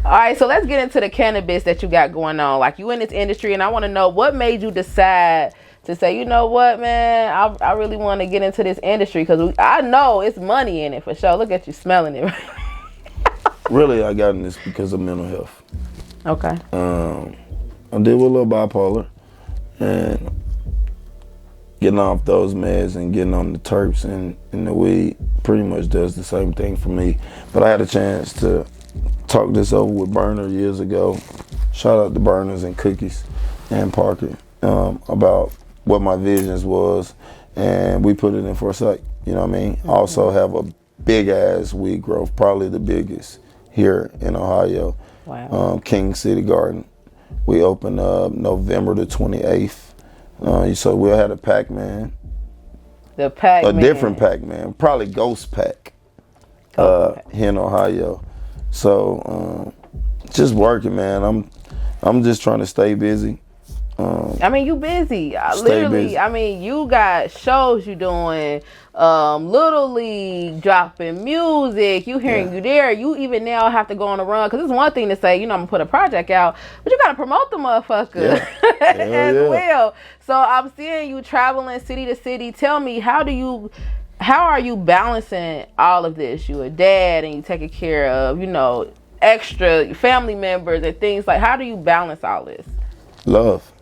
All right, so let's get into the cannabis that you got going on. Like, you in this industry, and I want to know what made you decide to say, you know what, man, I really want to get into this industry because I know it's money in it for sure. Look at you smelling it. Really, I got in this because of mental health. Okay. I deal with a little bipolar, and getting off those meds and getting on the terps and the weed pretty much does the same thing for me. But I had a chance to talk this over with Burner years ago. Shout out to Burners and Cookies and Parker about what my visions was, and we put it in foresight. You know what I mean? Mm-hmm. Also have a big ass weed growth, probably the biggest here in Ohio. Wow. King City Garden. We opened up November the 28th. So we had a PacMan. The PacMan. A different PacMan, probably Ghost Pack, here in Ohio. So just working, man. I'm just trying to stay busy. I mean, you busy. Literally, busy. I mean, you got shows you doing, Little League, dropping music, you hearing you there. You even now have to go on a run, because it's one thing to say, you know, I'm going to put a project out, but you got to promote the motherfucker as well. So I'm seeing you traveling city to city. Tell me, how are you balancing all of this? You a dad and you taking care of, you know, extra family members and things like, how do you balance all this? Love.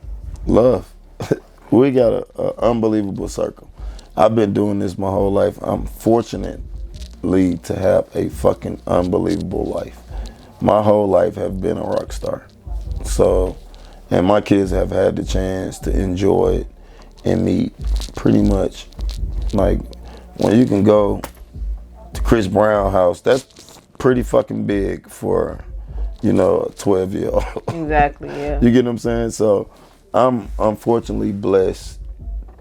We got an unbelievable circle. I've been doing this my whole life. I'm fortunately to have a fucking unbelievable life. My whole life have been a rock star. So, and my kids have had the chance to enjoy it and meet pretty much, like, when you can go to Chris Brown's house, that's pretty fucking big for, you know, a 12-year-old. Exactly, yeah. You get what I'm saying? So I'm unfortunately blessed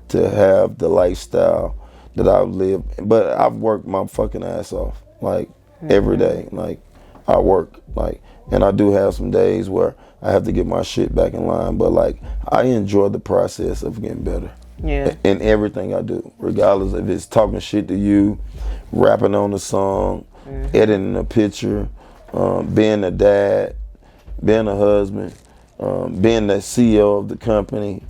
to have the lifestyle that I've lived, but I've worked my fucking ass off, like, every day. Like, I work, like, and I do have some days where I have to get my shit back in line, but, like, I enjoy the process of getting better. Yeah. In everything I do, regardless if it's talking shit to you, rapping on a song, editing a picture, being a dad, being a husband, being the CEO of the company,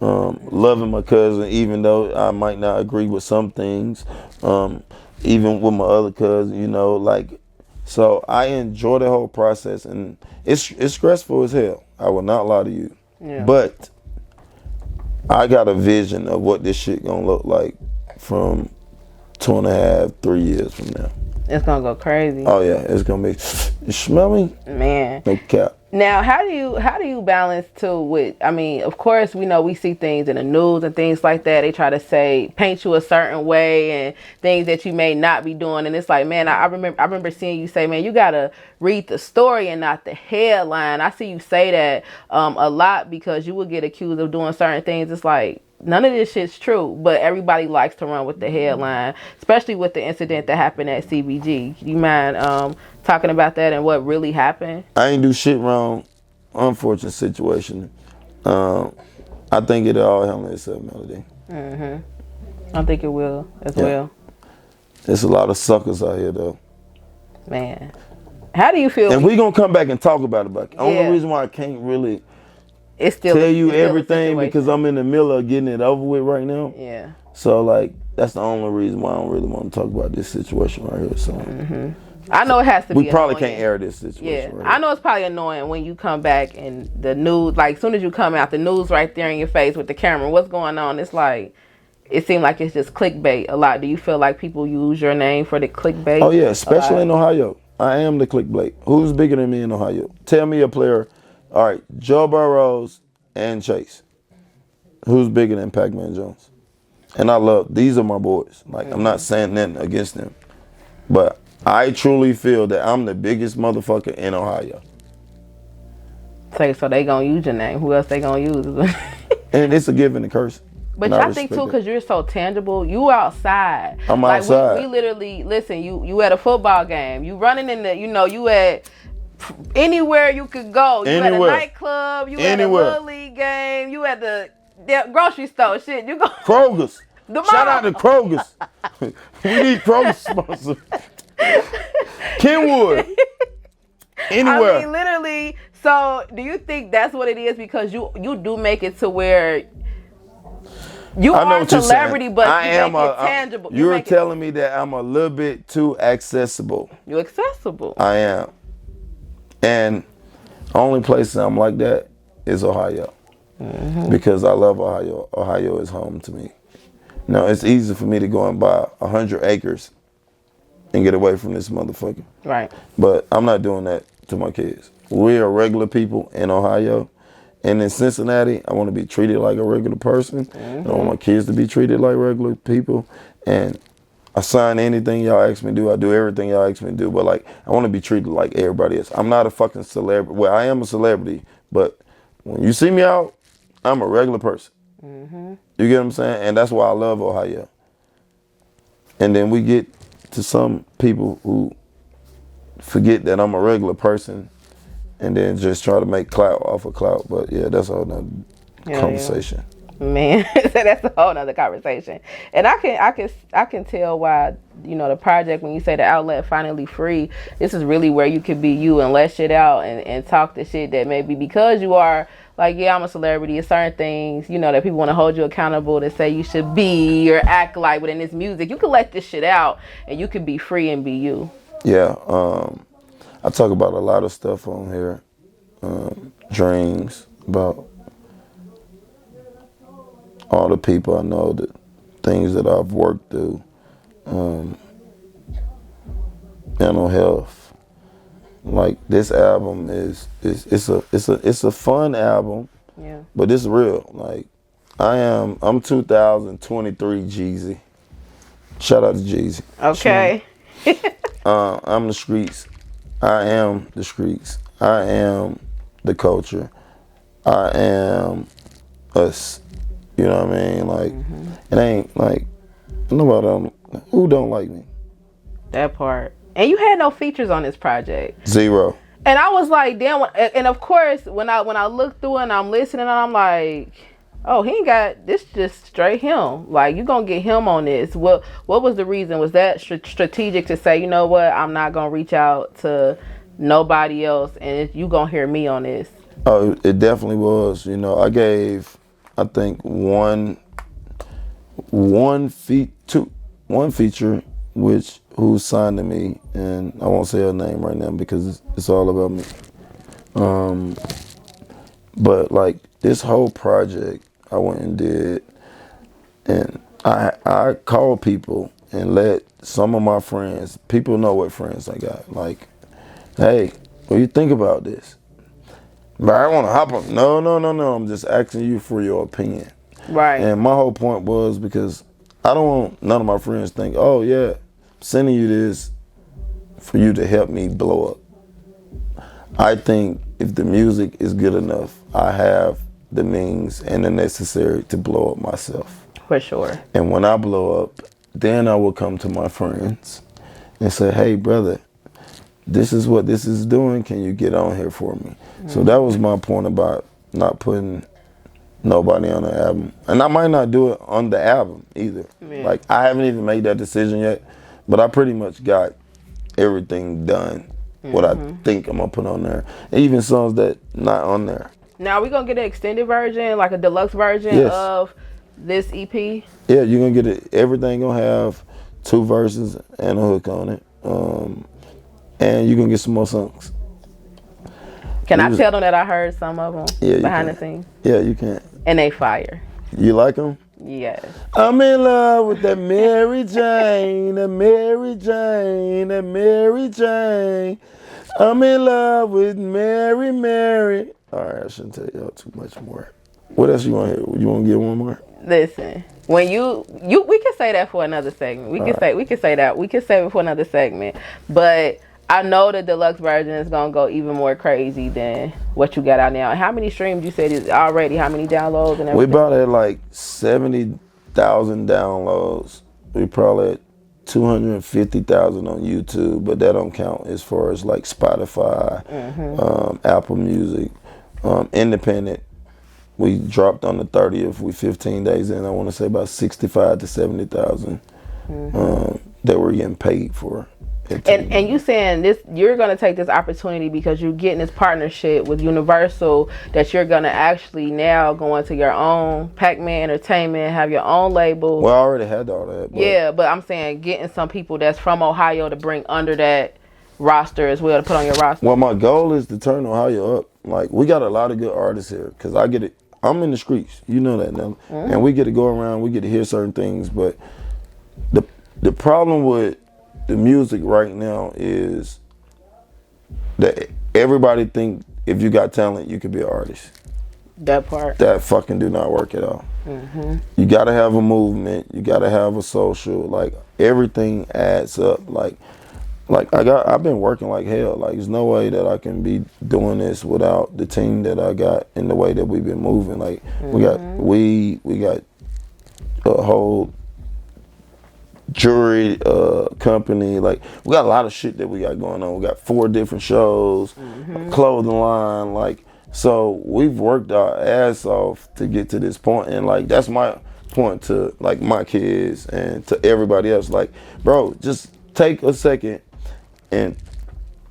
loving my cousin, even though I might not agree with some things, even with my other cousin, you know, like, so I enjoy the whole process, and it's stressful as hell. I will not lie to you. Yeah. But I got a vision of what this shit gonna look like from 2.5, 3 years from now. It's gonna go crazy. Oh yeah, it's gonna be. You smell me? Man. No cap. Now, how do you balance too with? I mean, of course, we know we see things in the news and things like that. They try to paint you a certain way and things that you may not be doing. And it's like, man, I remember seeing you say, man, you gotta read the story and not the headline. I see you say that a lot, because you will get accused of doing certain things. It's like, none of this shit's true, but everybody likes to run with the headline, especially with the incident that happened at CBG. You mind talking about that and what really happened? I ain't do shit wrong. Unfortunate situation. I think it'll all handle itself, Melody. I think it will as well. There's a lot of suckers out here, though. Man, how do you feel? And we gonna come back and talk about it. But the only reason why I can't really tell you everything, because I'm in the middle of getting it over with right now. Yeah. So, like, that's the only reason why I don't really want to talk about this situation right here. So I know it has to be. We probably annoying. can't air this situation. Yeah, right I know it's probably annoying when you come back and the news, like, as soon as you come out, the news right there in your face with the camera. What's going on? It's like, it seems like it's just clickbait a lot. Do you feel like people use your name for the clickbait? Oh yeah, especially in Ohio. I am the clickbait. Who's bigger than me in Ohio? Tell me a player. All right, Joe Burrows and Chase. Who's bigger than PacMan Jones? And I love, these are my boys. Like, I'm not saying nothing against them, but I truly feel that I'm the biggest motherfucker in Ohio. So they gonna use your name. Who else they gonna use? And it's a give and a curse. But I think too, because you're so tangible. You outside. I'm outside. We literally, listen, you at a football game. You running in the, you at anywhere you could go. You at a nightclub. You at a Little League game. You at the grocery store. Shit, you go. Kroger's. Shout out to Kroger's. We need Kroger's sponsor. Kenwood. Anywhere. I mean, literally. So, do you think that's what it is? Because you do make it to where you are a celebrity, but you make it tangible. You're telling me that I'm a little bit too accessible. You're accessible. I am. And only place I'm like that is Ohio. Because I love Ohio. Ohio is home to me. Now, it's easy for me to go and buy 100 acres and get away from this motherfucker. Right. But I'm not doing that to my kids. We are regular people in Ohio. And in Cincinnati, I want to be treated like a regular person. I want my kids to be treated like regular people. And I sign anything y'all ask me to do. I do everything y'all ask me to do. But, like, I want to be treated like everybody else. I'm not a fucking celebrity. Well, I am a celebrity. But when you see me out, I'm a regular person. You get what I'm saying? And that's why I love Ohio. And then we get to some people who forget that I'm a regular person and then just try to make clout off of clout. But yeah, that's a whole nother conversation. Yeah. Man, that's a whole nother conversation. And I can tell why, you know, the project, when you say the outlet finally free, this is really where you can be you and let shit out and talk the shit that maybe because you are like, yeah, I'm a celebrity. It's certain things, you know, that people want to hold you accountable to say you should be or act like within this music. You can let this shit out and you can be free and be you. Yeah. I talk about a lot of stuff on here. Dreams, about all the people I know, the things that I've worked through, mental health. Like, this album it's a fun album, but it's real. Like, I'm 2023 Jeezy. Shout out to Jeezy. Okay. I'm the streets. I am the streets. I am the culture. I am us. You know what I mean? Like, it ain't like nobody who don't like me. That part. And you had no features on this project. Zero. And I was like, damn. And of course, when I look through it and I'm listening, I'm like, oh, he ain't got this. Just straight him. Like, you gonna get him on this. What was the reason? Was that strategic to say, you know what, I'm not gonna reach out to nobody else, and you gonna hear me on this? Oh, it definitely was. You know, I gave, I think one feature, which who signed to me, and I won't say her name right now because it's all about me. But like, this whole project, I went and did, and I called people and let some of my friends, people know what friends I got, like, hey, what do you think about this? But I want to hop on. No. I'm just asking you for your opinion. Right. And my whole point was because I don't want none of my friends think, oh yeah, I'm sending you this for you to help me blow up. I think if the music is good enough, I have the means and the necessary to blow up myself. For sure. And when I blow up, then I will come to my friends and say, hey brother, this is what this is doing. Can you get on here for me? So that was my point about not putting nobody on the album. And I might not do it on the album either. Yeah. Like, I haven't even made that decision yet, but I pretty much got everything done, what I think I'm gonna put on there. Even songs that not on there. Now, we gonna get an extended version, like a deluxe version of this EP? Yeah, you're gonna get it. Everything gonna have 2 verses and a hook on it. And you're gonna get some more songs. Can I tell them that I heard some of them behind the scenes? Yeah, you can. And they fire. You like them? Yes. I'm in love with that Mary Jane, that Mary Jane, that Mary Jane. I'm in love with Mary. All right, I shouldn't tell y'all too much more. What else you want to hear? You want to get one more? Listen, when you we can say that for another segment. We can say that. We can save it for another segment. But I know the deluxe version is gonna go even more crazy than what you got out now. How many streams you said is already? How many downloads and everything? We about at like 70,000 downloads. We probably at 250,000 on YouTube, but that don't count as far as like Spotify, Apple Music, independent. We dropped on the 30th. We 15 days in. I want to say about 65 to 70,000 that we're getting paid for And you saying this, you're gonna take this opportunity because you're getting this partnership with Universal, that you're gonna actually now go into your own PacMan Entertainment, have your own label. Well, I already had all that. But I'm saying getting some people that's from Ohio to bring under that roster as well, to put on your roster. Well, my goal is to turn Ohio up. Like, we got a lot of good artists here, because I get it. I'm in the streets, you know that now, and we get to go around, we get to hear certain things, but the problem with the music right now is that everybody think if you got talent, you could be an artist. That part. That fucking do not work at all. You gotta have a movement. You gotta have a social. Like, everything adds up. Like I've been working like hell. Like, there's no way that I can be doing this without the team that I got and the way that we've been moving. Like, we got weed, we got a whole jewelry company. Like, we got a lot of shit that we got going on. We got 4 different shows, a clothing line. Like, so we've worked our ass off to get to this point, and like, that's my point to like my kids and to everybody else. Like, bro, just take a second and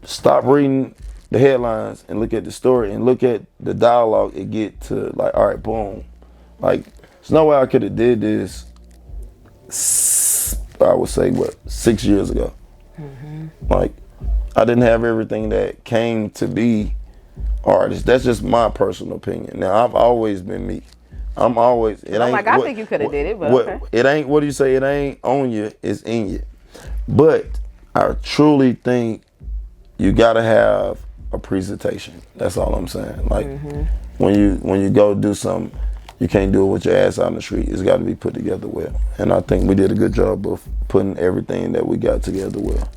stop reading the headlines and look at the story and look at the dialogue and get to like, all right, boom. Like, there's no way I could have did this, I would say, 6 years ago. Like, I didn't have everything that came to be artist. That's just my personal opinion. Now, I've always been me. I'm always, it ain't, I think you could have did it, but okay. It ain't, what do you say? It ain't on you, it's in you. But I truly think you gotta have a presentation. That's all I'm saying. Like, when you go do something, you can't do it with your ass out in the street. It's got to be put together well. And I think we did a good job of putting everything that we got together well.